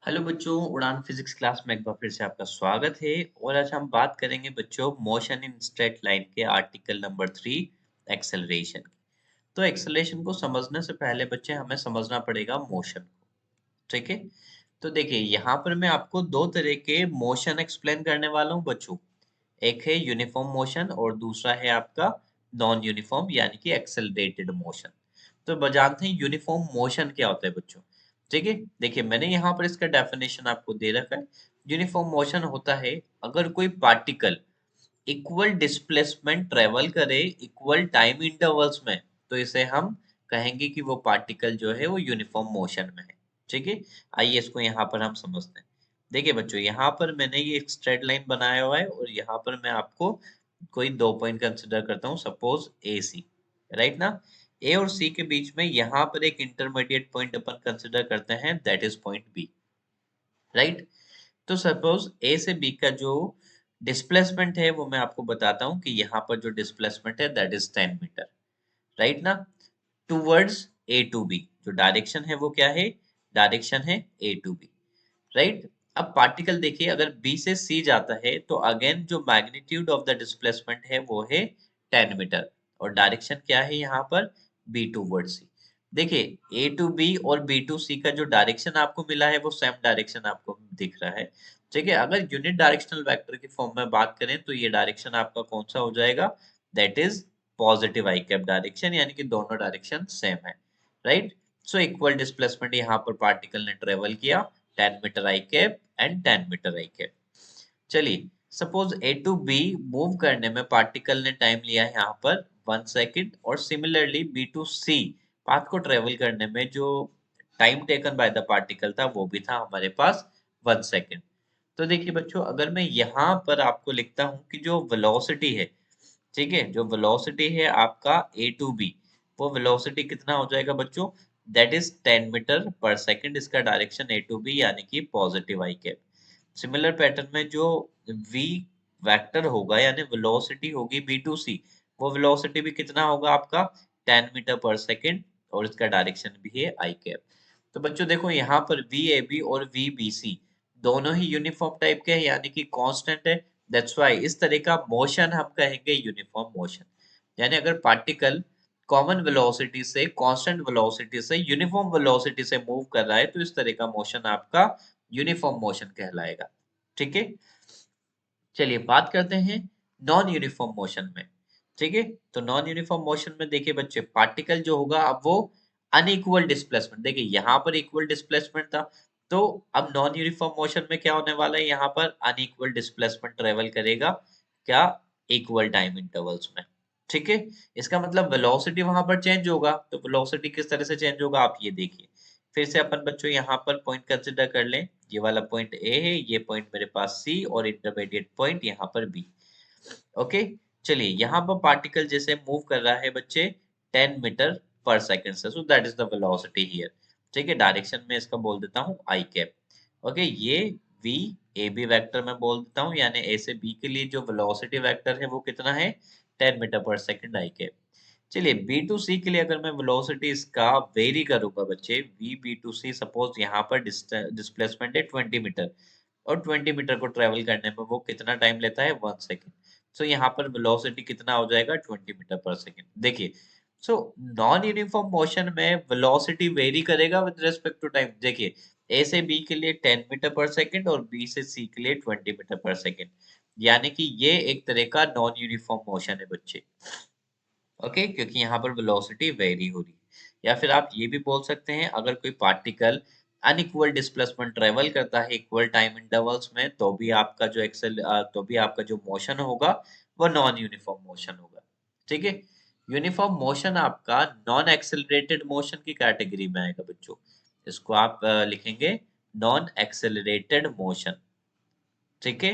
Hello बच्चों, उड़ान physics class में एक बार फिर से आपका स्वागत है। और आज हम बात करेंगे बच्चों मोशन इन स्ट्रेट लाइन के आर्टिकल नंबर 3 एक्सेलरेशन की। तो एक्सेलरेशन को समझने से पहले बच्चे हमें समझना पड़ेगा मोशन को। ठीक है। तो देखिए यहाँ पर मैं आपको दो तरह के मोशन एक्सप्लेन करने वाला हूँ बच्चों। एक है यूनिफॉर्म मोशन और दूसरा है आपका नॉन यूनिफॉर्म यानी कि एक्सेलरेटेड मोशन। तो जानते हैं यूनिफॉर्म मोशन क्या होता है बच्चों। ठीक है। देखिए मैंने यहाँ पर इसका डेफिनेशन आपको दे रखा है। यूनिफॉर्म मोशन होता है अगर कोई पार्टिकल इक्वल डिस्प्लेसमेंट ट्रेवल करे इक्वल टाइम इंटरवल्स में, तो इसे हम कहेंगे कि वो पार्टिकल जो है वो यूनिफॉर्म मोशन में है। ठीक है। आइए इसको यहाँ पर हम समझते हैं। देखिए बच्चों यहाँ पर मैंने ये एक स्ट्रेट लाइन बनाया हुआ है और यहाँ पर मैं आपको कोई दो पॉइंट कंसिडर करता हूँ, सपोज ए सी। राइट ना। ए और सी के बीच में यहाँ पर एक इंटरमीडिएट पॉइंट अपन कंसिडर करते हैं, that is point B. Right. तो सपोज ए से बी का जो डिस्प्लेसमेंट है वो मैं आपको बताता हूँ कि यहाँ पर जो डिस्प्लेसमेंट है दैट इज 10 मीटर। राइट ना। टूवर्ड्स ए टू बी जो डायरेक्शन है वो क्या है, डायरेक्शन है ए टू बी। राइट। अब पार्टिकल देखिए अगर बी से सी जाता है तो अगेन जो मैग्नीट्यूड ऑफ द डिस्प्लेसमेंट है वो है 10 मीटर। और डायरेक्शन क्या है यहाँ पर, बी टू वर्ड सी। देखिए ए टू बी और बी टू सी का जो डायरेक्शन आपको मिला है वो सेम डायरेक्शन आपको दिख रहा है। ठीक है। अगर यूनिट डायरेक्शनल वेक्टर की फॉर्म में बात करें तो ये डायरेक्शन आपका कौन सा हो जाएगा, that is positive I cap direction, यानी कि दोनों डायरेक्शन सेम है। राइट। सो इक्वल डिस्प्लेसमेंट यहाँ पर पार्टिकल ने ट्रेवल किया, 10 metre I cap and 10 metre I cap. चलिए suppose A to B move करने में पार्टिकल ने टाइम लिया है यहाँ पर 1 सेकेंड, और similarly B to C path को ट्रेवल करने में जो time taken by the particle था वो भी था हमारे पास 1 सेकेंड। तो देखिए बच्चों अगर मैं यहाँ पर आपको लिखता हूँ कि जो वेलोसिटी है, ठीक है, जो वेलोसिटी है आपका ए टू बी, वो वेलोसिटी कितना हो जाएगा बच्चों, that is 10 metre per second. इसका डायरेक्शन ए टू बी यानी कि positive I cap. Similar pattern में जो v वेक्टर होगा यानी वेलोसिटी होगी बी टू सी, वो वेलोसिटी भी कितना होगा आपका 10 मीटर पर सेकेंड, और इसका डायरेक्शन भी है आई कैप। तो बच्चों देखो यहाँ पर वी ए बी और वी बी सी दोनों ही यूनिफॉर्म टाइप के हैं यानी कि कांस्टेंट है। दैट्स व्हाई इस तरह का मोशन हम कहेंगे यूनिफॉर्म मोशन। यानी अगर पार्टिकल कॉमन वेलोसिटी से कांस्टेंट वेलोसिटी से यूनिफॉर्म वेलोसिटी से मूव कर रहा है तो इस तरह का मोशन आपका यूनिफॉर्म मोशन कहलाएगा। ठीक है। चलिए बात करते हैं नॉन यूनिफॉर्म मोशन में। ठीक है। तो नॉन यूनिफॉर्म मोशन में देखिए बच्चे पार्टिकल जो होगा अब वो अनइक्वल डिस्प्लेसमेंट, देखिए यहाँ पर इक्वल डिस्प्लेसमेंट था, तो अब नॉन यूनिफॉर्म मोशन में क्या होने वाला है, यहाँ पर अनइक्वल डिस्प्लेसमेंट ट्रेवल करेगा, क्या, इक्वल टाइम इंटरवल्स में। ठीक है। इसका मतलब वेलोसिटी वहां पर चेंज होगा, तो वेलोसिटी किस तरह से चेंज होगा आप ये देखिए। फिर से अपन बच्चों यहाँ पर पॉइंट कंसिडर कर लें, ये वाला पॉइंट ए है, ये पॉइंट मेरे पास सी और इंटरमीडिएट पॉइंट यहाँ पर बी। ओके। चलिए यहाँ पर पार्टिकल जैसे मूव कर रहा है बच्चे 10 मीटर पर सेकेंड से, so that is the velocity here. ठीक है। डायरेक्शन में इसका बोल देता हूँ आई कैप। ओके। ये v ए बी वेक्टर में बोल देता हूँ, यानी ए से बी के लिए जो वेलोसिटी वेक्टर है वो कितना है, 10 metre per second I cap. चलिए बी टू सी के लिए अगर मैं वेलोसिटी इसका वेरी करूंगा बच्चे, V B to C suppose यहाँ पर डिस्प्लेसमेंट है 20 मीटर, और 20 मीटर को ट्रेवल करने में वो कितना टाइम लेता है, 1 सेकेंड। सो यहाँ पर वेलोसिटी कितना हो जाएगा, 20 मीटर पर सेकेंड। देखिए सो नॉन यूनिफॉर्म मोशन में वेलोसिटी वेरी करेगा विद रिस्पेक्ट टू टाइम। देखिए ए से बी के लिए 10 मीटर पर सेकेंड और बी से सी के लिए 20 मीटर पर सेकेंड, यानी कि ये एक तरह का नॉन यूनिफॉर्म मोशन है बच्चे। ओके। क्योंकि यहाँ पर वेलोसिटी वेरी हो रही है। या फिर आप ये भी बोल सकते हैं अगर कोई पार्टिकल अनइक्वल डिस्प्लेसमेंट ट्रेवल करता है इक्वल टाइम इंटरवल्स में, तो भी आपका जो मोशन होगा वो नॉन यूनिफॉर्म मोशन होगा। ठीक है। यूनिफॉर्म मोशन आपका नॉन एक्सेलरेटेड मोशन की कैटेगरी में आएगा बच्चों। इसको आप लिखेंगे नॉन एक्सेलरेटेड मोशन। ठीक है।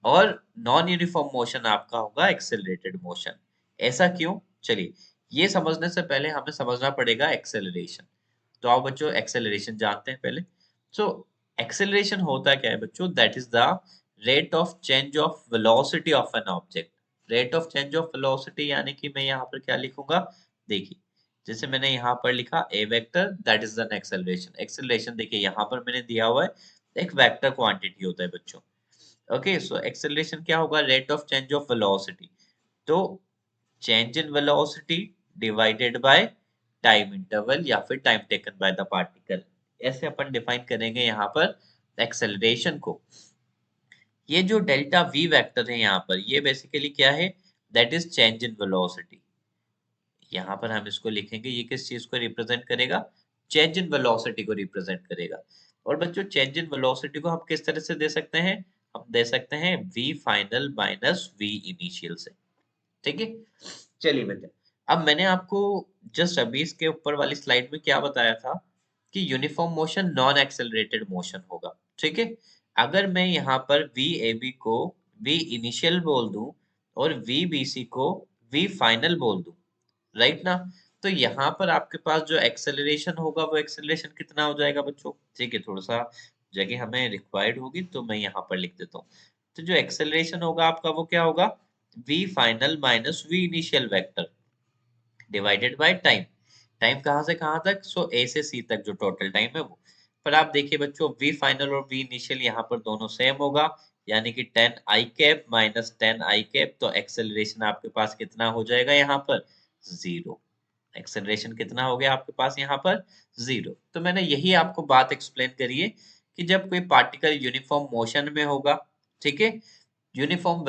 और नॉन यूनिफॉर्म मोशन आपका होगा एक्सेलरेटेड मोशन। ऐसा क्यों, चलिए ये समझने से पहले हमें समझना पड़ेगा एक्सेलरेशन। तो आओ बच्चों एक्सेलरेशन जानते हैं पहले। सो एक्सेलरेशन होता क्या है बच्चों, that is the rate of change of velocity of an object. Rate of change of velocity यानी कि मैं यहाँ पर क्या लिखूंगा, देखिए जैसे मैंने यहाँ पर लिखा A vector that is an acceleration. Acceleration देखिए यहाँ पर मैंने दिया हुआ है, एक वेक्टर क्वांटिटी होता है बच्चों। ओके, सो एक्सेलरेशन क्या होगा? Rate of change of velocity. तो change in velocity divided by time interval या फिर time taken by the particle, ऐसे अपन डिफाइन करेंगे यहाँ पर एक्सेलरेशन को। ये जो डेल्टा वी वेक्टर है यहाँ पर, ये बेसिकली क्या है? That is change in velocity. यहाँ पर हम इसको लिखेंगे, ये किस चीज को रिप्रेजेंट करेगा? चेंज इन वेलोसिटी को रिप्रेजेंट करेगा। और बच्चों चेंज इन वेलोसिटी को हम किस तरह से दे सकते हैं? हम दे सकते हैं v final minus v initial से। ठीक है, चलिए बेटा, अब मैंने आपको जस्ट अभी इसके ऊपर वाली स्लाइड में क्या बताया था कि uniform motion non accelerated motion होगा। ठीक है, अगर मैं यहाँ पर वी ए बी को v इनिशियल बोल दूं और v बी सी को v फाइनल बोल दूं, राइट ना, तो यहाँ पर आपके पास जो एक्सेलरेशन होगा वो एक्सेलरेशन कितना हो जाएगा बच्चों? ठीक है, थोड़ा सा जगह हमें रिक्वायर्ड होगी तो मैं यहाँ पर लिख देता हूँ। तो जो एक्सेलरेशन होगा आपका वो क्या होगा? v final minus v initial vector divided by time. Time कहाँ से कहाँ तक? सो ए से सी तक जो टोटल टाइम है वो। पर आप देखिए बच्चों, v फाइनल और v इनिशियल यहाँ पर दोनों सेम होगा, यानी कि 10 आई कैप माइनस 10 आई कैप, तो एक्सेलरेशन आपके पास कितना हो जाएगा यहाँ पर? जीरो। एक्सेलरेशन कितना हो गया आपके पास यहाँ पर? जीरो। तो मैंने यही आपको बात एक्सप्लेन करी है कि जब कोई पार्टिकल यूनिफॉर्म मोशन में होगा, ठीक है, यूनिफॉर्म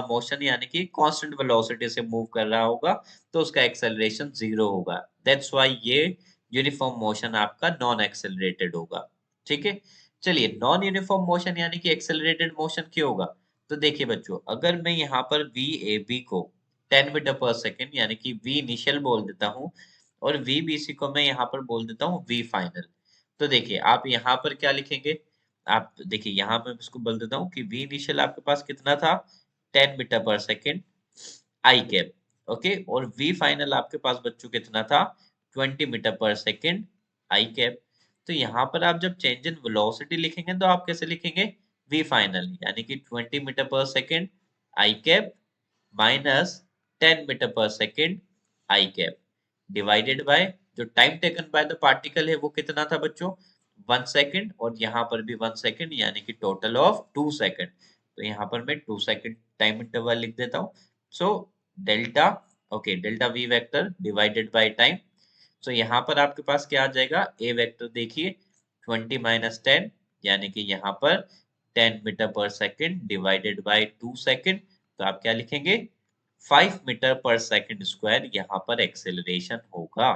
मोशन यानी कि कांस्टेंट वेलोसिटी से मूव कर रहा होगा, तो उसका एक्सेलरेशन जीरो होगा। दैट्स व्हाई ये यूनिफॉर्म मोशन आपका नॉन एक्सेलरेटेड होगा। ठीक है, चलिए, नॉन यूनिफॉर्म मोशन यानी कि एक्सेलरेटेड मोशन क्यों होगा? तो देखिए बच्चों, अगर मैं यहाँ पर वी ए बी को 10 मीटर पर सेकेंड यानी कि वी इनिशियल बोल देता हूँ और वी बी सी को मैं यहाँ पर बोल देता हूँ वी फाइनल, तो देखिए आप यहाँ पर क्या लिखेंगे? आप देखिए यहाँ मैं इसको बोल देता हूँ कि वी इनिशियल आपके पास कितना था? 10 metre per second I cap. Okay, और वी फाइनल आपके पास बच्चों कितना था? 20 metre per second I cap. तो यहाँ पर आप जब चेंज इन वेलोसिटी लिखेंगे तो आप कैसे लिखेंगे? वी फाइनल यानी कि 20 metre per second I cap minus 10 metre per second I cap divided by जो time taken by the particle है वो कितना था बच्चों? 1 सेकेंड, और यहाँ पर भी 1 सेकेंड, यानी कि टोटल ऑफ 2 सेकेंड। तो यहाँ पर मैं 2 सेकेंड टाइम इंटरवल लिख देता हूँ। So delta, okay, delta V vector divided by time. So यहाँ पर आपके पास क्या आ जाएगा? ए वेक्टर देखिए 20 माइनस 10, यानी कि यहाँ पर 10 metre per second divided by 2 second, तो आप क्या लिखेंगे? 5 मीटर पर सेकेंड स्क्वायर यहाँ पर एक्सेलरेशन होगा।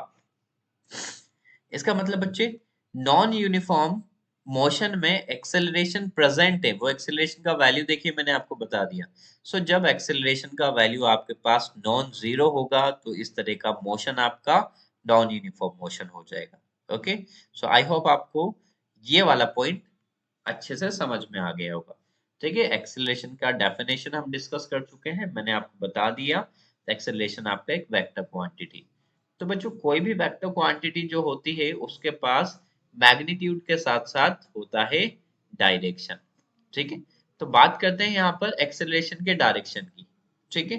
इसका मतलब बच्चे, नॉन यूनिफॉर्म मोशन में एक्सेलरेशन प्रेजेंट है, वो एक्सेलरेशन का वैल्यू देखिए मैंने आपको बता दिया। सो जब एक्सेलरेशन का वैल्यू आपके पास नॉन जीरो होगा तो इस तरह का मोशन आपका नॉन यूनिफॉर्म मोशन हो जाएगा। ओके, सो आई होप आपको ये वाला पॉइंट अच्छे से समझ में आ गया होगा। ठीक है, एक्सेलरेशन का डेफिनेशन हम डिस्कस कर चुके हैं, मैंने आपको बता दिया। एक्सेलरेशन आपका एक वेक्टर क्वांटिटी। तो बच्चों कोई भी वेक्टर क्वांटिटी जो होती है उसके पास मैग्नीट्यूड के साथ साथ होता है डायरेक्शन। ठीक है, तो बात करते हैं यहाँ पर एक्सेलरेशन के डायरेक्शन की। ठीक है,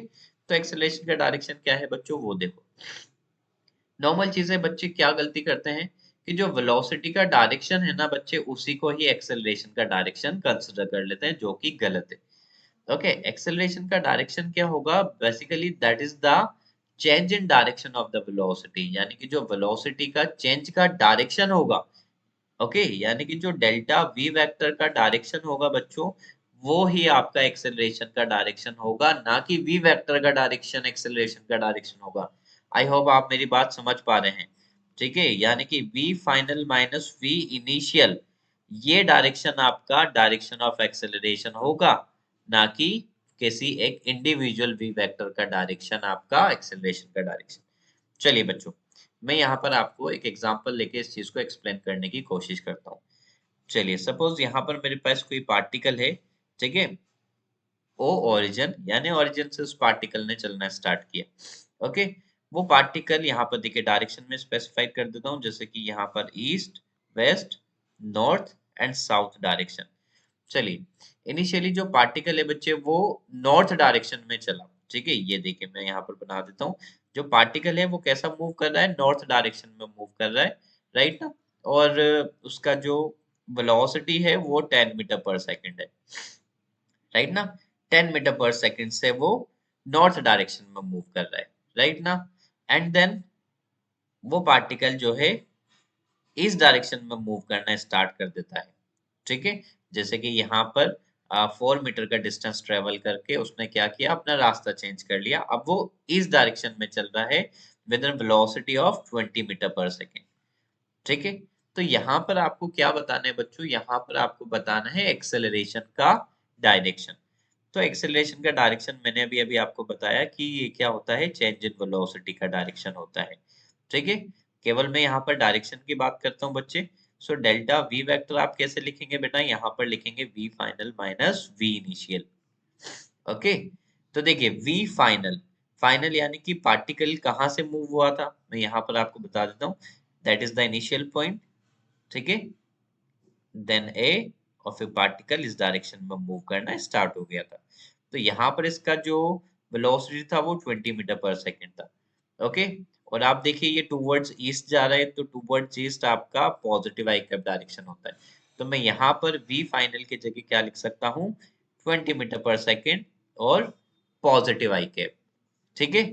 तो एक्सेलरेशन का डायरेक्शन क्या है बच्चों, वो देखो। नॉर्मल चीजें बच्चे क्या गलती करते हैं कि जो वेलोसिटी का डायरेक्शन है ना बच्चे, उसी को ही एक्सेलरेशन का डायरेक्शन कंसिडर कर लेते हैं, जो कि गलत है। ओके, एक्सेलरेशन का डायरेक्शन क्या होगा? Basically that is the change in direction of the velocity, यानी कि जो वेलोसिटी का चेंज का डायरेक्शन होगा। ओके, यानी कि जो डेल्टा वी वेक्टर का डायरेक्शन होगा बच्चों, वो ही आपका एक्सेलरेशन का डायरेक्शन होगा, ना कि वी वेक्टर का डायरेक्शन एक्सेलरेशन का डायरेक्शन होगा। आई होप आप मेरी बात समझ पा रहे हैं। ठीक है, यानी कि V final minus V initial, ये डायरेक्शन आपका डायरेक्शन ऑफ एक्सेलरेशन होगा, ना कि किसी एक इंडिविजुअल वी वेक्टर का डायरेक्शन आपका एक्सेलरेशन का डायरेक्शन। चलिए बच्चों, मैं यहाँ पर आपको एक एग्जांपल लेके इस चीज को एक्सप्लेन करने की कोशिश करता हूँ। चलिए, सपोज यहाँ पर मेरे पास कोई पार्टिकल है, ठीक है, ओ ओरिजिन, यानी ओरिजिन से उस पार्टिकल ने चलना स्टार्ट किया। ओके, वो पार्टिकल यहाँ पर देखिए डायरेक्शन में स्पेसिफाई कर देता हूँ, जैसे कि यहाँ पर east, west, north and south direction. चलिए, इनिशियली जो पार्टिकल है बच्चे वो नॉर्थ डायरेक्शन में चला। ठीक है, ये देखिए मैं यहाँ पर बना देता हूँ। जो पार्टिकल है वो कैसा मूव कर रहा है, नॉर्थ डायरेक्शन में मूव कर रहा है, राइट ना। और उसका जो वेलोसिटी है वो 10 मीटर पर सेकंड है, राइट ना। 10 मीटर पर सेकंड से वो नॉर्थ डायरेक्शन में मूव कर रहा है, राइट ना। एंड देन वो पार्टिकल जो है इस डायरेक्शन में मूव करना स्टार्ट कर देता है, ठीक है। जैसे कि यहाँ पर 4 मीटर का डिस्टेंस ट्रेवल करके उसने क्या किया, अपना रास्ता चेंज कर लिया। अब वो इस डायरेक्शन में चल रहा है with an velocity of 20 metre per second, ठीक है। तो यहाँ पर आपको क्या बताना है बच्चों, यहाँ पर आपको बताना है एक्सेलरेशन का डायरेक्शन। तो एक्सेलरेशन का डायरेक्शन मैंने अभी अभी आपको बताया कि ये क्या होता है, चेंज इन वेलोसिटी का डायरेक्शन होता है, ठीक है। केवल मैं यहाँ पर डायरेक्शन की बात करता हूँ बच्चे। सो डेल्टा वी वेक्टर आप कैसे लिखेंगे बेटा, यहाँ पर लिखेंगे V final minus V initial, okay. तो देखिए वी फाइनल, फाइनल यानी कि पार्टिकल कहाँ से मूव हुआ था, मैं यहाँ पर आपको बता देता हूँ। That is the initial point, ठीक है। देन ए, और फिर पार्टिकल इस डायरेक्शन में मूव करना स्टार्ट हो गया था। तो यहाँ पर इसका जो वेलोसिटी था वो 20 मीटर पर सेकंड था, ओके। और आप देखिए ये टूवर्ड्स ईस्ट जा रहा है, तो टूवर्ड्स ईस्ट आपका पॉजिटिव आई कैप डायरेक्शन होता है। तो मैं यहाँ पर वी फाइनल की जगह क्या लिख सकता हूँ, 20 मीटर पर सेकंड और पॉजिटिव आई कैप, ठीक है,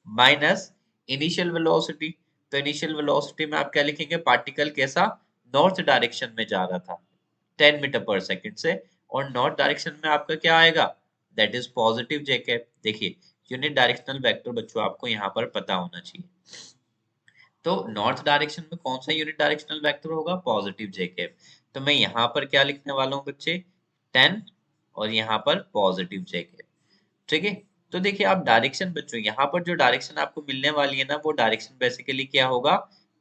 माइनस इनिशियल वेलोसिटी। तो इनिशियल वेलोसिटी में आप क्या लिखेंगे, पार्टिकल कैसा नॉर्थ डायरेक्शन में जा रहा था 10 मीटर पर सेकंड से, और नॉर्थ डायरेक्शन में आपका क्या आएगा, that is positive J cap. देखिए यूनिट डायरेक्शनल वेक्टर बच्चों आपको यहाँ पर पता होना चाहिए। तो नॉर्थ डायरेक्शन में कौन सा यूनिट डायरेक्शनल वेक्टर होगा, पॉजिटिव जे कैप। तो मैं यहाँ पर क्या लिखने वाला हूँ बच्चे, 10, और यहाँ पर पॉजिटिव जे कैप, ठीक है। तो देखिए आप डायरेक्शन बच्चों, यहाँ पर जो डायरेक्शन आपको मिलने वाली है ना, वो डायरेक्शन बेसिकली क्या होगा,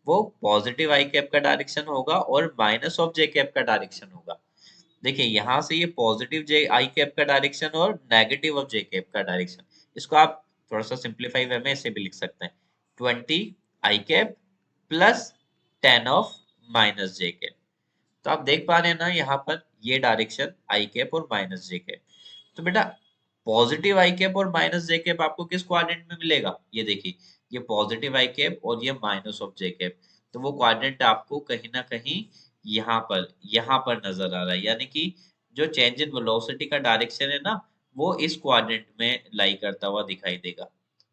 वो पॉजिटिव आई कैप का डायरेक्शन होगा और माइनस ऑफ जे कैप का डायरेक्शन होगा। देखिए यहाँ से ये पॉजिटिव जे आई कैप का डायरेक्शन और नेगेटिव ऑफ जे कैप का डायरेक्शन, इसको आप थोड़ा सा सिंप्लीफाई वे में ऐसे भी लिख सकते हैं, 20 I cap plus 10 of minus J cap. तो आप देख पा रहे हैं ना यहाँ पर ये डायरेक्शन आई कैप और माइनस जे कैप। तो बेटा पॉजिटिव आई कैप और माइनस जे कैप आपको किस क्वाड्रेंट में मिलेगा, ये देखिए ये पॉजिटिव आई कैप और ये माइनस ऑफ जे कैप। तो वो क्वाड्रेंट आपको कहीं ना कहीं यहाँ पर नजर आ रहा है, यानी कि जो चेंज इन वेलोसिटी का डायरेक्शन है ना, वो इस क्वाड्रेंट में लाई करता हुआ दिखाई देगा।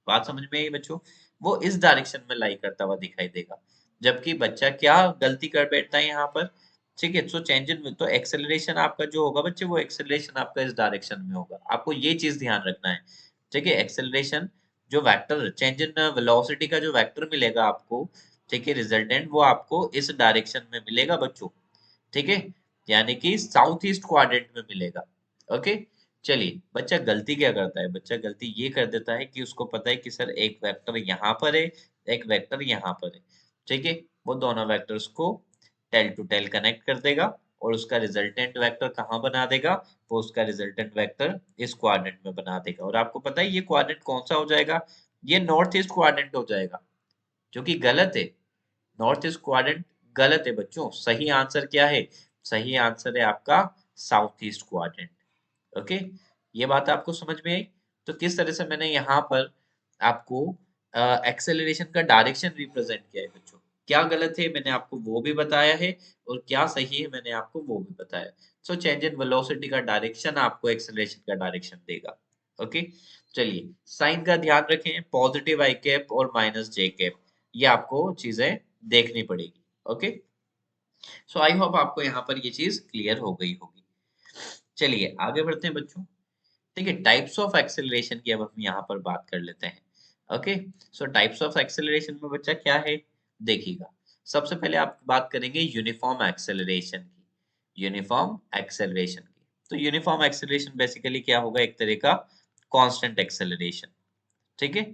बात समझ में आई बच्चों, वो इस डायरेक्शन में लाई करता हुआ दिखाई देगा। जबकि बच्चा क्या गलती कर बैठता है यहाँ पर, ठीक है। सो चेंज इन, तो एक्सेलरेशन आपका जो होगा बच्चे, वो एक्सेलरेशन आपका इस डायरेक्शन में होगा, आपको ये चीज ध्यान रखना है, ठीक है। एक्सेलरेशन जो वेक्टर चेंज इन वेलोसिटी का जो वेक्टर मिलेगा आपको, ठीक है, रिजल्टेंट वो आपको इस डायरेक्शन में मिलेगा बच्चों, ठीक है, यानी कि साउथ ईस्ट क्वाड्रेंट में मिलेगा, ओके। चलिए बच्चा गलती क्या करता है, बच्चा गलती ये कर देता है कि उसको पता है कि सर एक वेक्टर यहाँ पर है, एक वेक्टर यहाँ पर है, ठीक है। वो दोनों वेक्टर्स को टेल टू टेल कनेक्ट कर देगा और उसका रिजल्टेंट वेक्टर कहाँ बना देगा, वो उसका रिजल्टेंट वेक्टर इस क्वाड्रेंट में बना देगा। और आपको पता है ये क्वाड्रेंट कौन सा हो जाएगा, ये नॉर्थ ईस्ट क्वाड्रेंट हो जाएगा, जो कि गलत है। नॉर्थ ईस्ट क्वाड्रेंट गलत है बच्चों, सही आंसर क्या है, सही आंसर है आपका साउथ ईस्ट क्वाड्रेंट, ओके। ये बात आपको समझ में आई। तो किस तरह से मैंने यहाँ पर आपको एक्सेलरेशन का डायरेक्शन रिप्रेजेंट किया है बच्चों, क्या गलत है मैंने आपको वो भी बताया है, और क्या सही है मैंने आपको वो भी बताया। सो चेंज इन वेलोसिटी का डायरेक्शन आपको एक्सेलरेशन का डायरेक्शन देगा, ओके। चलिए साइन का ध्यान रखें, पॉजिटिव आई कैप और माइनस जे कैप, ये आपको चीजें देखनी पड़ेगी, ओके। सो आई होप आपको यहाँ पर ये चीज क्लियर हो गई होगी। चलिए आगे बढ़ते हैं बच्चों। ठीक है, टाइप्स ऑफ एक्सेलरेशन की अब हम यहाँ पर बात कर लेते हैं, okay. So types of acceleration में बच्चा क्या है, देखिएगा। सबसे पहले आप बात करेंगे यूनिफॉर्म एक्सेलरेशन की, यूनिफॉर्म एक्सेलरेशन की। तो यूनिफॉर्म एक्सेलरेशन बेसिकली क्या होगा, एक तरह का कांस्टेंट एक्सेलरेशन, ठीक है।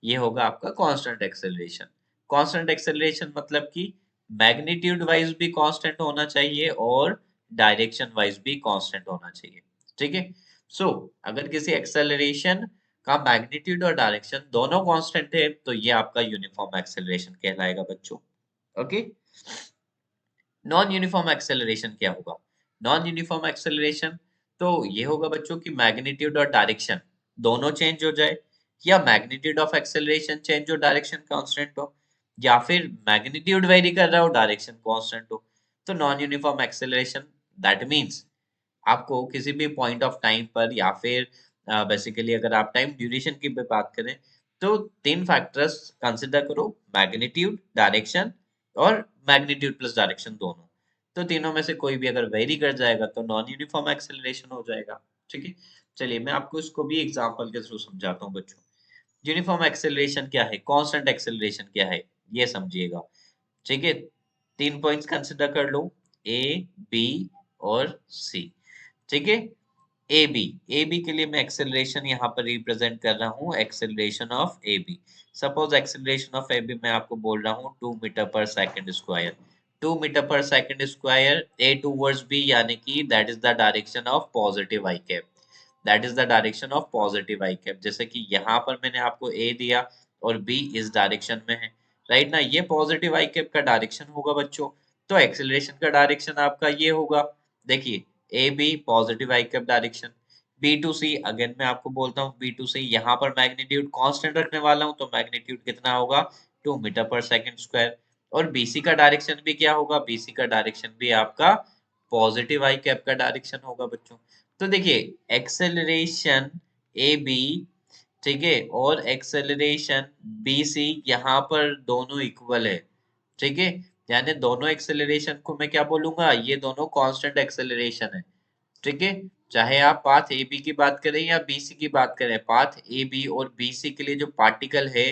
ये होगा आपका कांस्टेंट एक्सेलरेशन। कांस्टेंट एक्सेलरेशन मतलब कि मैग्नीट्यूड वाइज भी कांस्टेंट होना चाहिए और डायरेक्शन वाइज भी कांस्टेंट होना चाहिए, ठीक है। सो अगर किसी एक्सेलरेशन का मैग्नीट्यूड और डायरेक्शन दोनों कांस्टेंट है, तो ये आपका यूनिफॉर्म एक्सेलरेशन कहलाएगा बच्चों, ओके। नॉन यूनिफॉर्म एक्सेलरेशन क्या होगा, नॉन यूनिफॉर्म एक्सेलरेशन, तो ये होगा बच्चों की मैग्नीट्यूड और डायरेक्शन दोनों चेंज हो जाए, या मैग्नीट्यूड ऑफ एक्सेलरेशन चेंज हो, डायरेक्शन कांस्टेंट हो, या फिर मैग्नीट्यूड वेरी कर रहा हो, डायरेक्शन कांस्टेंट हो। तो non uniform acceleration that means आपको किसी भी पॉइंट ऑफ टाइम पर, या फिर बेसिकली अगर आप टाइम ड्यूरेशन की भी बात करें, तो तीन फैक्टर्स कंसिडर करो, मैग्नीट्यूड, डायरेक्शन और मैग्नीट्यूड प्लस डायरेक्शन दोनों। तो तीनों में से कोई भी अगर वेरी कर जाएगा तो नॉन यूनिफॉर्म एक्सेलरेशन हो जाएगा। ठीक है, चलिए मैं आपको इसको भी एग्जांपल के थ्रू समझाता हूँ बच्चों। यूनिफॉर्म एक्सेलरेशन क्या है, कांस्टेंट एक्सेलरेशन क्या है, ये समझिएगा। ठीक है, तीन पॉइंट्स कंसिडर कर लो, ए, बी और सी। ठीक है, ए बी, ए बी के लिए मैं एक्सेलरेशन यहाँ पर रिप्रेजेंट कर रहा हूँ, acceleration of A B. Suppose acceleration of A B मैं आपको बोल रहा हूँ 2 metre per second square. 2 metre per second square A towards B, यानी कि that is the direction of positive I cap. That is the direction of positive I cap. जैसे कि यहाँ पर मैंने आपको ए दिया और बी इस डायरेक्शन में है, राइट ना, ये पॉजिटिव आई कैप का डायरेक्शन होगा बच्चों। तो एक्सेलरेशन का डायरेक्शन आपका ये होगा। देखिए, A B positive I cap direction, B to C again मैं आपको बोलता हूँ बी टू सी, यहाँ पर मैग्नीट्यूड कांस्टेंट रखने वाला हूँ, तो मैग्नीट्यूड कितना होगा, 2 मीटर पर सेकंड स्क्वायर। और बीसी का डायरेक्शन भी क्या होगा, बीसी का डायरेक्शन भी आपका पॉजिटिव आई कैप का डायरेक्शन होगा बच्चों। तो देखिए, एक्सेलरेशन ए बी, ठीक है, और एक्सेलरेशन बी सी यहाँ पर दोनों इक्वल है। ठीक है, यानी दोनों एक्सेलरेशन को मैं क्या बोलूंगा, ये दोनों कांस्टेंट एक्सेलरेशन है। ठीक है, चाहे आप पाथ ए बी की बात करें या बी सी की बात करें, पाथ ए बी और बी सी के लिए जो पार्टिकल है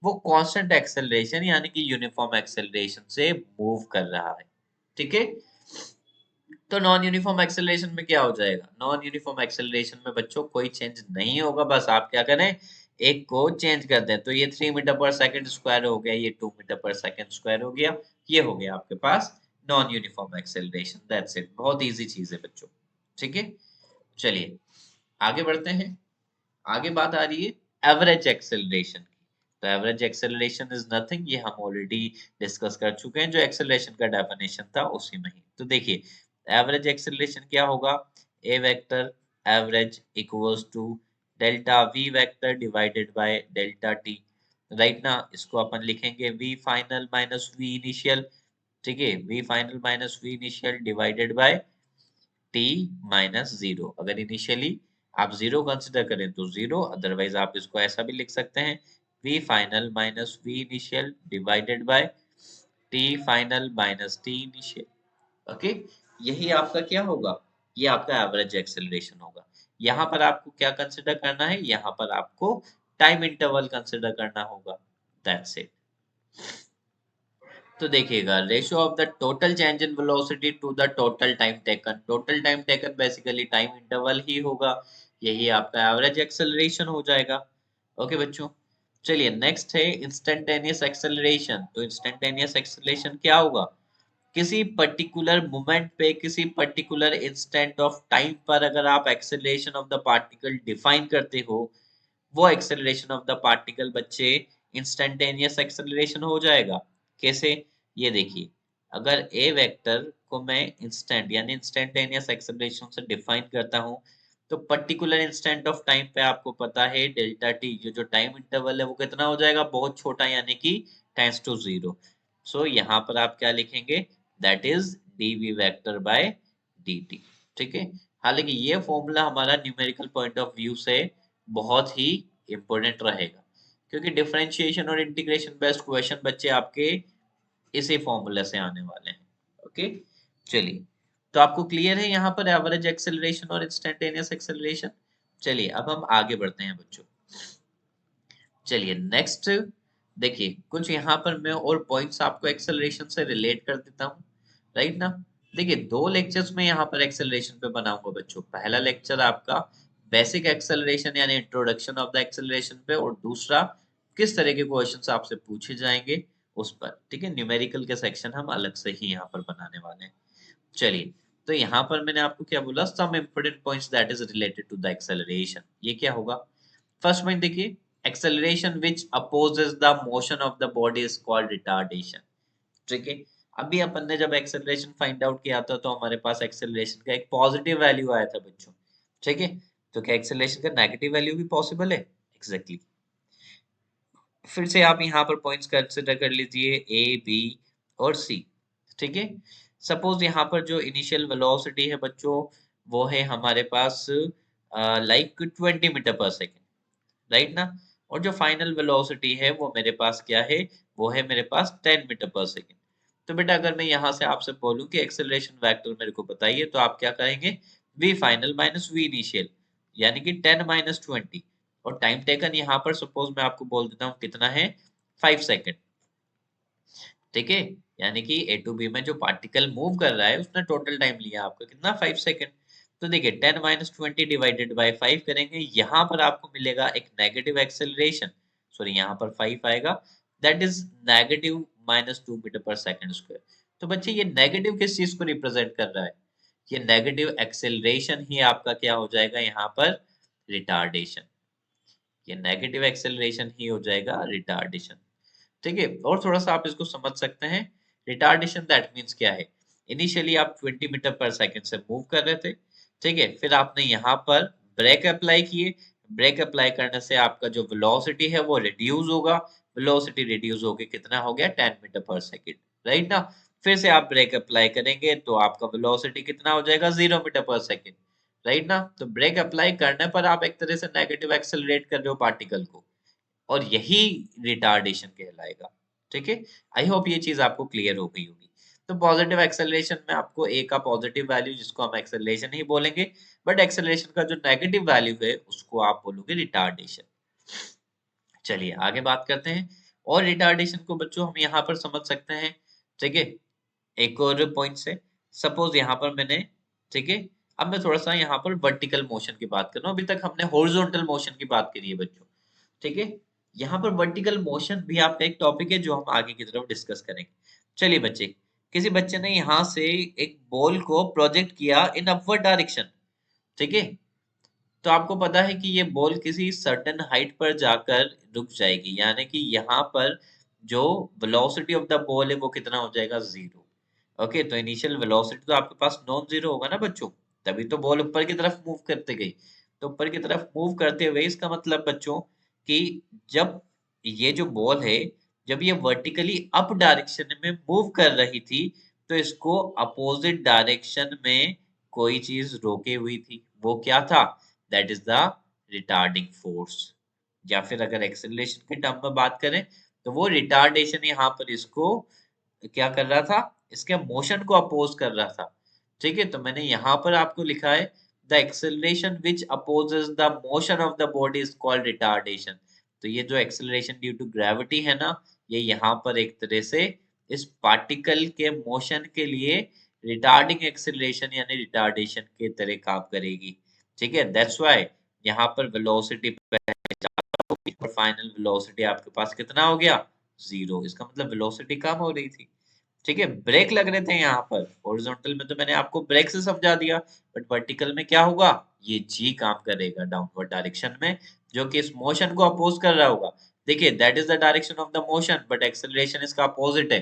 वो कांस्टेंट एक्सेलरेशन यानी कि यूनिफॉर्म एक्सेलरेशन से मूव कर रहा है। ठीक है, तो नॉन यूनिफॉर्म एक्सेलरेशन में क्या हो जाएगा, नॉन यूनिफॉर्म एक्सेलरेशन में बच्चों कोई चेंज नहीं होगा, बस आप क्या करें, एक को चेंज कर दें। तो ये 3 मीटर पर सेकंड स्क्वायर हो गया, ये 2 मीटर पर सेकंड स्क्वायर हो गया, ये हो गया आपके पास non uniform acceleration. That's it, बहुत इजी चीज है बच्चों। ठीक है, चलिए आगे बढ़ते हैं। आगे बात आ रही है एवरेज एक्सेलरेशन की। तो एवरेज एक्सेलरेशन इज नथिंग, ये हम ऑलरेडी डिस्कस कर चुके हैं, जो एक्सेलरेशन का डेफिनेशन था उसी में ही। तो देखिए, एवरेज एक्सेलरेशन क्या होगा, A vector average equals to delta V vector divided by delta T. Right ना, इसको अपन लिखेंगे V final minus V initial. ठीक है, V final minus V initial divided by T minus zero. अगर इनिशियली आप जीरो कंसिडर करें तो जीरो, अदरवाइज आप इसको ऐसा भी लिख सकते हैं, V final minus V initial divided by T final minus T initial. Okay, यही आपका क्या होगा, ये आपका एवरेज एक्सेलरेशन होगा। यहाँ पर आपको क्या कंसिडर करना है, यहाँ पर आपको टाइम इंटरवल कंसिडर करना होगा। That's it. तो देखिएगा, ratio of the total change in velocity to the total time taken. Total time taken basically time interval ही होगा, यही आपका एवरेज एक्सेलरेशन हो जाएगा। ओके बच्चों, चलिए नेक्स्ट है इंस्टेंटेनियस एक्सेलरेशन। तो इंस्टेंटेनियस एक्सेलरेशन क्या होगा, किसी पर्टिकुलर मोमेंट पे, किसी पर्टिकुलर इंस्टेंट ऑफ टाइम पर अगर आप acceleration of the particle define करते हो, वो एक्सेलरेशन ऑफ द पार्टिकल बच्चे इंस्टेंटेनियस एक्सेलरेशन हो जाएगा। कैसे, ये देखिए, अगर ए वेक्टर को मैं इंस्टेंट यानी इंस्टेंटेनियस एक्सेलरेशन से डिफाइन करता हूं, तो पर्टिकुलर इंस्टेंट ऑफ टाइम पे आपको पता है डेल्टा टी, जो टाइम इंटरवल है वो कितना हो जाएगा, बहुत छोटा, यानी कि टेंस टू जीरो। सो यहाँ पर आप क्या लिखेंगे, that is DV vector by dt। ठीक है, हालांकि ये फॉर्मूला हमारा न्यूमेरिकल पॉइंट ऑफ व्यू से बहुत ही इंपॉर्टेंट रहेगा, क्योंकि डिफरेंशिएशन और इंटीग्रेशन बेस्ड क्वेश्चन बच्चे आपके इसी फॉर्मूला से आने वाले हैं। ओके, चलिए, तो आपको क्लियर है यहाँ पर एवरेज एक्सेलरेशन और इंस्टेंटेनियस एक्सेलरेशन। चलिए अब हम आगे बढ़ते हैं बच्चों। चलिए नेक्स्ट देखिए, कुछ यहाँ पर मैं और पॉइंट्स आपको एक्सेलरेशन से रिलेट कर देता हूँ, राइट ना। देखिए, दो लेक्चर्स में यहाँ पर एक्सेलरेशन पे बनाऊंगा बच्चों। पहला लेक्चर आपका बेसिक एक्सेलरेशन यानी इंट्रोडक्शन ऑफ द एक्सेलरेशन पे, और दूसरा किस तरह के क्वेश्चंस आपसे पूछे जाएंगे उस पर। ठीक है, न्यूमेरिकल के सेक्शन हम अलग से ही यहाँ पर बनाने वाले हैं। चलिए, तो यहाँ पर मैंने आपको क्या बोला, some important points that is related to the acceleration. ये क्या होगा, फर्स्ट पॉइंट देखिए, acceleration which opposes the motion of the body is called retardation। ठीक है, अभी अपन ने जब एक्सेलरेशन फाइंड आउट किया था तो हमारे पास एक्सेलरेशन का एक पॉजिटिव वैल्यू आया था बच्चों। ठीक है, तो क्या एक्सेलरेशन का नेगेटिव वैल्यू भी पॉसिबल है? Exactly exactly. फिर से आप यहाँ पर पॉइंट्स कंसिडर कर लीजिए ए, बी और सी। ठीक है, सपोज यहाँ पर जो इनिशियल वेलोसिटी है बच्चों, वो है हमारे पास like 20 metre per second, right ना। और जो फाइनल वेलोसिटी है वो मेरे पास क्या है, वो है मेरे पास 10 मीटर पर सेकेंड। तो बेटा अगर मैं यहाँ से आपसे बोलूँ कि एक्सेलरेशन वेक्टर मेरे को बताइए, तो आप क्या करेंगे, v final minus v initial, यानी कि 10 - 20। और टाइम टेकन यहाँ पर सपोज मैं आपको बोल देता हूँ कितना है, 5 सेकेंड। ठीक है, यानी कि ए टू बी में जो पार्टिकल मूव कर रहा है उसने टोटल टाइम लिया आपका कितना, 5 सेकेंड। तो देखिए 10 - 20 डिवाइडेड बाय 5 करेंगे, यहाँ पर आपको मिलेगा एक नेगेटिव एक्सेलरेशन, सॉरी यहाँ पर 5 आएगा, that is negative -2 metre per second square. तो बच्चे ये नेगेटिव किस चीज को रिप्रेजेंट कर रहा है, ये नेगेटिव एक्सेलरेशन ही आपका क्या हो जाएगा यहाँ पर, रिटार्डेशन। ये नेगेटिव एक्सेलरेशन ही हो जाएगा रिटार्डेशन। ठीक है, और थोड़ा सा आप इसको समझ सकते हैं, रिटार्डेशन दैट मीन्स क्या है, इनिशियली आप 20 मीटर पर सेकेंड से मूव कर रहे थे। ठीक है, फिर आपने यहाँ पर ब्रेक अप्लाई किए, ब्रेक अप्लाई करने से आपका जो वेलोसिटी है वो रिड्यूस होगा, वेलोसिटी रिड्यूस होके कितना हो गया, 10 मीटर पर सेकेंड, राइट ना। फिर से आप ब्रेक अप्लाई करेंगे तो आपका वेलोसिटी कितना हो जाएगा, 0 मीटर पर सेकेंड, राइट ना। तो ब्रेक अप्लाई करने पर आप एक तरह से नेगेटिव एक्सेलरेट कर रहे हो पार्टिकल को, और यही रिटार्डेशन कहलाएगा। ठीक है, आई होप ये चीज आपको क्लियर हो गई होगी। तो पॉजिटिव एक्सेलरेशन में आपको ए का पॉजिटिव वैल्यू जिसको हम एक्सेलरेशन ही बोलेंगे, बट एक्सेलरेशन का जो नेगेटिव वैल्यू है उसको आप बोलोगे रिटार्डेशन। चलिए आगे बात करते हैं, और रिटार्डेशन को बच्चों हम यहाँ पर समझ सकते हैं। ठीक है, एक और पॉइंट से, सपोज यहाँ पर मैंने, ठीक है, अब मैं थोड़ा सा यहाँ पर वर्टिकल मोशन की बात कर रहा हूँ, अभी तक हमने हॉरिजॉन्टल मोशन की बात करी है बच्चों। ठीक है, यहाँ पर वर्टिकल मोशन भी आपका एक टॉपिक है जो हम आगे की तरफ डिस्कस करेंगे। चलिए बच्चे, किसी बच्चे ने यहाँ से एक बॉल को प्रोजेक्ट किया इन अपवर्ड डायरेक्शन। ठीक है, तो आपको पता है कि ये बॉल किसी सर्टेन हाइट पर जाकर रुक जाएगी, यानी कि यहाँ पर जो वेलोसिटी ऑफ द बॉल है वो कितना हो जाएगा, 0। ओके, तो इनिशियल वेलोसिटी तो आपके पास नॉन जीरो होगा ना बच्चों, तभी तो बॉल ऊपर की तरफ मूव करते गई। तो ऊपर की तरफ मूव करते हुए इसका मतलब बच्चों कि जब ये जो बॉल है, जब ये वर्टिकली अप डायरेक्शन में मूव कर रही थी, तो इसको अपोजिट डायरेक्शन में कोई चीज रोके हुई थी, वो क्या था, that is the retarding force. या फिर अगर एक्सेलरेशन के टर्म में बात करें, तो वो रिटार्डेशन यहाँ पर इसको क्या कर रहा था, इसके मोशन को अपोज कर रहा था। ठीक है, तो मैंने यहाँ पर आपको लिखा है the acceleration which opposes the motion of the body is called retardation. तो ये जो एक्सेलरेशन ड्यू टू ग्रेविटी है ना, ये यहाँ पर एक तरह से इस पार्टिकल के मोशन के लिए रिटार्डिंग एक्सेलरेशन यानी रिटार्डेशन के तरह काम करेगी। ठीक है, दैट्स व्हाई यहाँ पर वेलोसिटी और फाइनल वेलोसिटी आपके पास कितना हो गया, 0। इसका मतलब वेलोसिटी कम हो रही थी। ठीक है, ब्रेक लग रहे थे यहाँ पर, हॉरिजॉन्टल में तो मैंने आपको ब्रेक से समझा दिया, बट वर्टिकल में क्या होगा, ये जी काम करेगा डाउनवर्ड डायरेक्शन में, जो कि इस मोशन को अपोज कर रहा होगा। देखिए that is the direction of the motion, but acceleration इसका अपोजिट है,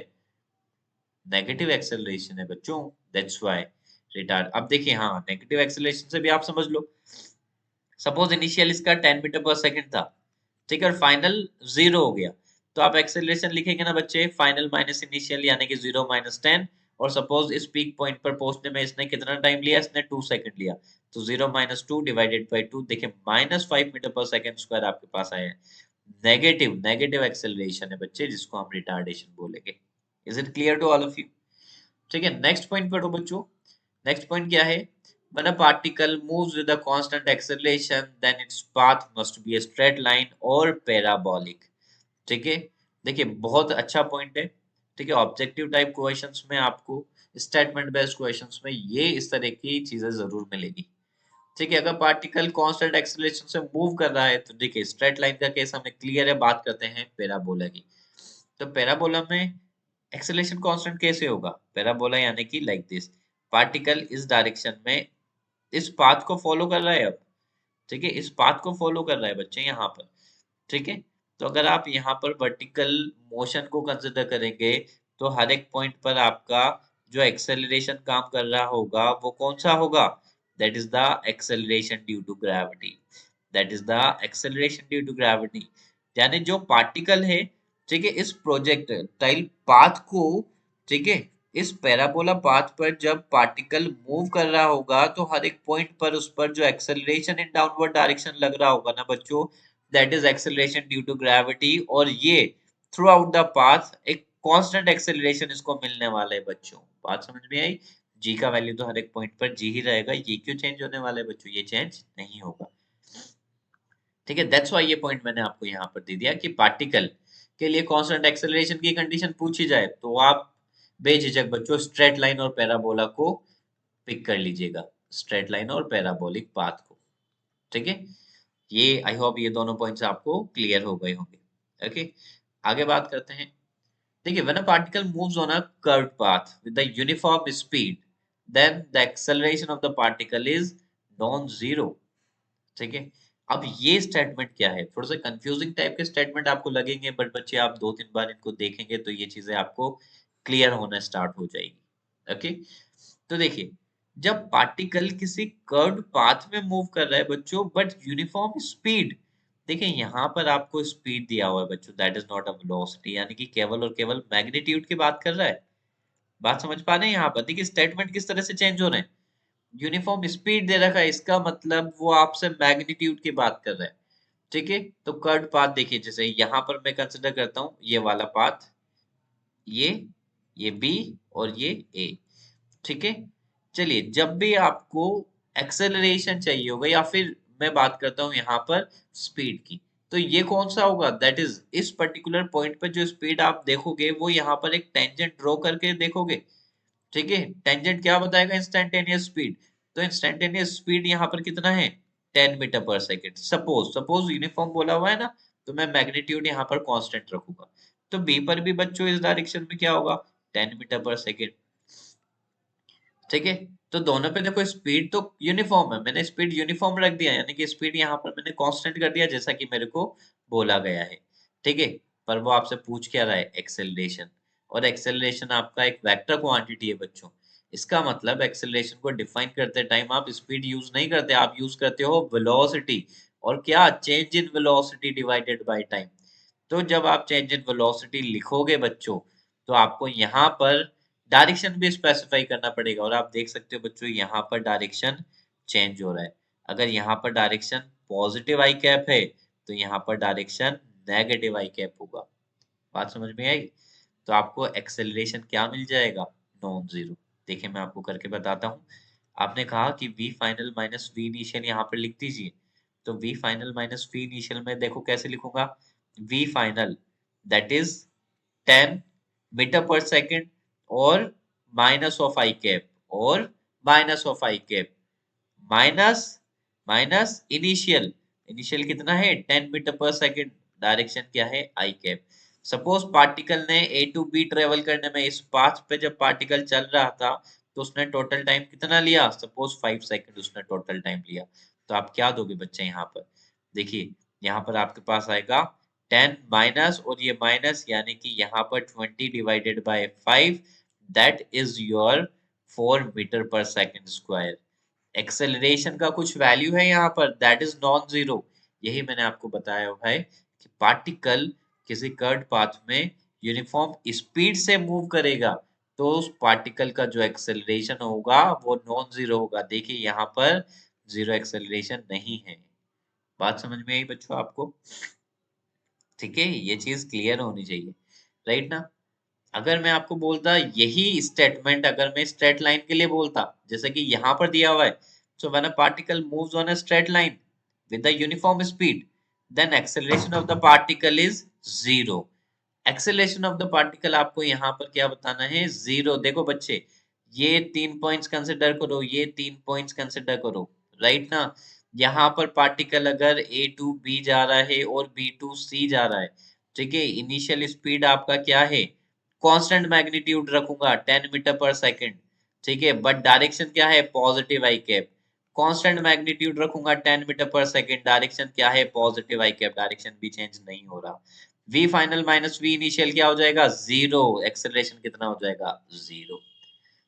नेगेटिव एक्सेलरेशन है बच्चों, दैट्स व्हाई रिटार्ड। अब देखिए हाँ, नेगेटिव एक्सेलरेशन से भी आप समझ लो, सपोज इनिशियल इसका 10 मीटर पर सेकेंड था, ठीक है, और फाइनल 0 हो गया, तो आप एक्सेलरेशन लिखेंगे ना बच्चे, फाइनल माइनस इनिशियल यानी कि 0 - 10। और सपोज इस पीक पॉइंट पर पहुंचने में इसने कितना टाइम लिया, इसने 2 सेकंड लिया, तो 0 - 2 डिवाइडेड बाई 2, देखिए -5 मीटर पर सेकेंड स्क्वायर आपके पास आया है। नेगेटिव नेगेटिव एक्सेलरेशन है बच्चे, जिसको हम रिटार्डेशन बोलेंगे। Is it clear to all of you? ठीक है, नेक्स्ट पॉइंट पढ़ो बच्चों। नेक्स्ट पॉइंट क्या है, when a particle moves with a constant acceleration then its path must be a straight line or parabolic। ठीक है, देखिए बहुत अच्छा पॉइंट है। ठीक है, ऑब्जेक्टिव टाइप क्वेश्चंस में आपको, स्टेटमेंट बेस्ड क्वेश्चंस में ये इस तरह की चीजें जरूर मिलेगी। ठीक है, अगर पार्टिकल कांस्टेंट एक्सेलरेशन से मूव कर रहा है, तो देखिए स्ट्रेट लाइन का केस हमें क्लियर है, बात करते हैं पैराबोला की। तो पैराबोला में एक्सेलरेशन कांस्टेंट कैसे होगा, पैराबोला यानी कि लाइक दिस, पार्टिकल इस डायरेक्शन में इस पाथ को फॉलो कर रहा है अब। ठीक है, इस पाथ को फॉलो कर रहा है बच्चे यहाँ पर। ठीक है, तो अगर आप यहाँ पर वर्टिकल मोशन को कंसिडर करेंगे, तो हर एक पॉइंट पर आपका जो एक्सेलरेशन काम कर रहा होगा वो कौन सा होगा, that is the acceleration due to gravity, that is the acceleration due to gravity। यानी जो पार्टिकल है, ठीक है, इस प्रोजेक्टाइल पाथ को, ठीक है, इस पैराबोला पाथ पर जब पार्टिकल मूव कर रहा होगा तो हर एक पॉइंट पर उस पर जो एक्सेलरेशन इन डाउनवर्ड डायरेक्शन लग रहा होगा ना बच्चों, that is acceleration due to gravity. और ये थ्रू आउट द पाथ एक कांस्टेंट एक्सेलरेशन इसको मिलने वाला है बच्चों। बात समझ में आई? जी का वैल्यू तो हर एक पॉइंट पर जी ही रहेगा, ये क्यों चेंज होने वाला है बच्चों? ये चेंज नहीं होगा, ठीक है। दैट्स व्हाई ये पॉइंट मैंने आपको यहाँ पर दे दिया कि पार्टिकल के लिए कांस्टेंट एक्सेलरेशन की कंडीशन पूछी जाए तो आप बेझिझक बच्चों स्ट्रेट लाइन और पैराबोला को पिक कर लीजिएगा, स्ट्रेट लाइन और पैराबोलिक पाथ को, ठीक है। ये आई होप ये दोनों पॉइंट्स आपको क्लियर हो गए होंगे। ओके, आगे बात करते हैं। देखिए, when a particle moves on a curved path with the uniform speed, then the acceleration of the particle is non zero, ठीक है। अब ये स्टेटमेंट क्या है? थोड़ा सा कंफ्यूजिंग टाइप के स्टेटमेंट आपको लगेंगे, बट बच्चे आप 2-3 बार इनको देखेंगे तो ये चीजें आपको क्लियर होना स्टार्ट हो जाएगी। ओके, तो देखिए, जब पार्टिकल किसी कर्व्ड पाथ में मूव कर रहा है बच्चों, बट यूनिफॉर्म स्पीड, देखिए यहाँ पर आपको स्पीड दिया हुआ है बच्चों, that is not a velocity, यानी कि केवल और केवल मैग्नीट्यूड की बात कर रहा है। बात समझ पा रहे हैं? यहाँ पर देखिए स्टेटमेंट किस तरह से चेंज हो रहे हैं। यूनिफॉर्म स्पीड दे रखा है, इसका मतलब वो आपसे मैग्नीट्यूड की बात कर रहा है, ठीक है। तो कर्व्ड पाथ देखिए, जैसे यहाँ पर मैं कंसिडर करता हूँ ये वाला पाथ, ये ये बी और ये ए, ठीक है। चलिए, जब भी आपको एक्सेलरेशन चाहिए होगा या फिर मैं बात करता हूँ यहाँ पर स्पीड की, तो ये कौन सा होगा? दैट इज इस पर्टिकुलर पॉइंट पर जो स्पीड आप देखोगे वो यहाँ पर एक टेंजेंट ड्रॉ करके देखोगे, ठीक है। टेंजेंट क्या बताएगा? Instantaneous speed. तो इंस्टेंटेनियस स्पीड यहाँ पर कितना है? 10 metre per second. Suppose suppose uniform बोला हुआ है ना, तो मैं मैग्नीट्यूड यहाँ पर कांस्टेंट रखूंगा। तो बी पर भी बच्चों इस डायरेक्शन में क्या होगा? 10 मीटर पर सेकेंड, ठीक है। तो दोनों पे देखो स्पीड तो यूनिफॉर्म है, मैंने स्पीड यूनिफॉर्म रख दिया, यानी कि स्पीड यहाँ पर मैंने कांस्टेंट कर दिया जैसा कि मेरे को बोला गया है, ठीक है। पर वो आपसे पूछ क्या रहा है? एक्सेलरेशन। और एक्सेलरेशन आपका एक वेक्टर क्वांटिटी है बच्चों। इसका मतलब एक्सेलरेशन को डिफाइन करते टाइम आप स्पीड यूज नहीं करते, आप यूज करते हो वेलोसिटी। और क्या? Change in velocity divided by time. तो जब आप चेंज इन वेलोसिटी लिखोगे बच्चों, तो आपको यहाँ पर डायरेक्शन भी स्पेसिफाई करना पड़ेगा। और आप देख सकते हो बच्चों यहाँ पर डायरेक्शन चेंज हो रहा है। अगर यहाँ पर डायरेक्शन पॉजिटिव आई कैप है तो यहाँ पर डायरेक्शन नेगेटिव आई कैप होगा। बात समझ में आई? तो आपको एक्सेलरेशन क्या मिल जाएगा? Non zero. देखिए मैं आपको करके बताता हूँ। आपने कहा कि V final minus V initial यहाँ पर लिख दीजिए। तो V final minus V initial में देखो कैसे लिखूंगा। V final that is 10 metre per second और माइनस ऑफ आई कैप और minus of I cap minus minus initial. Initial कितना है? 10 मीटर पर सेकेंड। डायरेक्शन क्या है? आई कैप। सपोज पार्टिकल ने ए टू बी ट्रेवल करने में, इस पाथ पे जब पार्टिकल चल रहा था तो उसने टोटल टाइम कितना लिया? सपोज 5 सेकेंड उसने टोटल टाइम लिया। तो आप क्या दोगे बच्चे यहाँ पर? देखिए यहाँ पर आपके पास आएगा 10 माइनस और ये माइनस, यानी कि यहाँ पर 20 divided by 5, that is your 4 metre per second square. Acceleration का कुछ वैल्यू है यहाँ पर, दैट इज नॉन जीरो। यही मैंने आपको बताया है कि पार्टिकल किसी कर्व्ड पाथ में यूनिफॉर्म स्पीड से मूव करेगा तो उस पार्टिकल का जो एक्सेलरेशन होगा वो नॉन जीरो होगा। देखिए यहाँ पर जीरो एक्सेलरेशन नहीं है। बात समझ में आई बच्चों आपको? ठीक है, ये चीज क्लियर होनी चाहिए, राइट ना। अगर मैं आपको बोलता यही स्टेटमेंट अगर मैं स्ट्रेट लाइन के लिए बोलता, जैसे कि यहाँ पर दिया हुआ है, so when a particle moves on a straight line with the uniform speed, then acceleration of the particle is zero. Acceleration of the particle आपको यहाँ पर क्या बताना है? जीरो। देखो बच्चे, ये 3 पॉइंट्स कंसिडर करो, ये 3 पॉइंट्स कंसिडर करो, राइट ना। यहाँ पर पार्टिकल अगर ए टू बी जा रहा है और बी टू सी जा रहा है, ठीक है, इनिशियल स्पीड आपका क्या है? कांस्टेंट मैग्नीट्यूड रखूंगा 10 मीटर पर सेकंड, ठीक है, बट डायरेक्शन क्या है? Positive I cap. Constant magnitude रखूंगा 10 मीटर पर सेकंड, डायरेक्शन क्या है? पॉजिटिव आई कैप, डायरेक्शन भी चेंज नहीं हो रहा। v final minus v initial क्या हो जाएगा? जीरो। एक्सेलरेशन कितना हो जाएगा? Zero.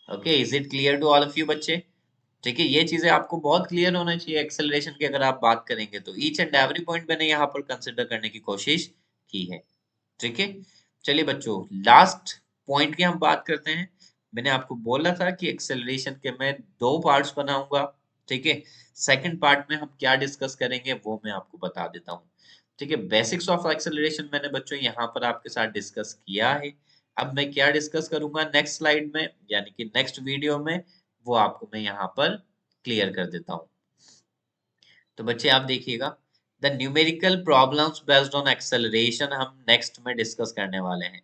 Okay, is it clear to all of you बच्चे? ठीक है, ये चीजें आपको बहुत क्लियर होना चाहिए एक्सेलरेशन की अगर आप बात करेंगे तो ईच एंड एवरी पॉइंट मैंने यहाँ पर कंसिडर करने की कोशिश की है। ठीक है, चलिए बच्चों लास्ट पॉइंट की हम बात करते हैं। मैंने आपको बोला था कि एक्सेलरेशन के मैं दो पार्ट्स बनाऊंगा। ठीक है, सेकंड पार्ट में हम क्या डिस्कस करेंगे वो मैं आपको बता देता हूँ। ठीक है, बेसिक्स ऑफ एक्सेलरेशन मैंने बच्चों यहाँ पर आपके साथ डिस्कस किया है। अब मैं क्या डिस्कस करूंगा नेक्स्ट स्लाइड में यानी कि नेक्स्ट वीडियो में, वो आपको मैं यहाँ पर क्लियर कर देता हूँ। तो बच्चे आप देखिएगा, the numerical problems based on acceleration हम नेक्स्ट में डिस्कस करने वाले हैं।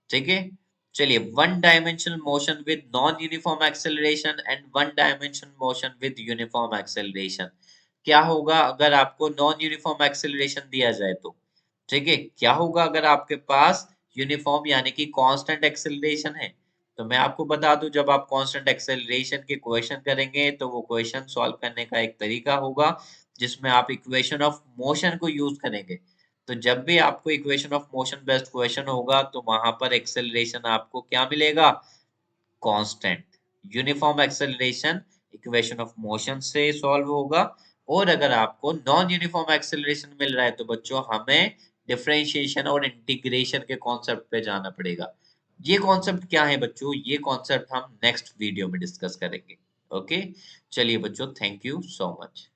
ठीक है, चलिए one dimensional motion with non uniform acceleration and one dimensional motion with uniform acceleration. क्या होगा अगर आपको नॉन यूनिफॉर्म एक्सेलरेशन दिया जाए तो? ठीक है, क्या होगा अगर आपके पास यूनिफॉर्म यानी कि कांस्टेंट एक्सेलरेशन है? तो मैं आपको बता दूं, जब आप कांस्टेंट एक्सेलरेशन के क्वेश्चन करेंगे तो वो क्वेश्चन सॉल्व करने का एक तरीका होगा जिसमें आप इक्वेशन ऑफ मोशन को यूज करेंगे। तो जब भी आपको equation of motion based question होगा तो वहां पर एक्सेलरेशन आपको क्या मिलेगा? Constant. Uniform acceleration equation of motion से सॉल्व होगा। और अगर आपको नॉन यूनिफॉर्म एक्सेलरेशन मिल रहा है तो बच्चों हमें डिफरेंशिएशन और इंटीग्रेशन के कॉन्सेप्ट पे जाना पड़ेगा। ये कॉन्सेप्ट क्या है बच्चों? ये कॉन्सेप्ट हम नेक्स्ट वीडियो में डिस्कस करेंगे। ओके, चलिए बच्चों, थैंक यू सो मच।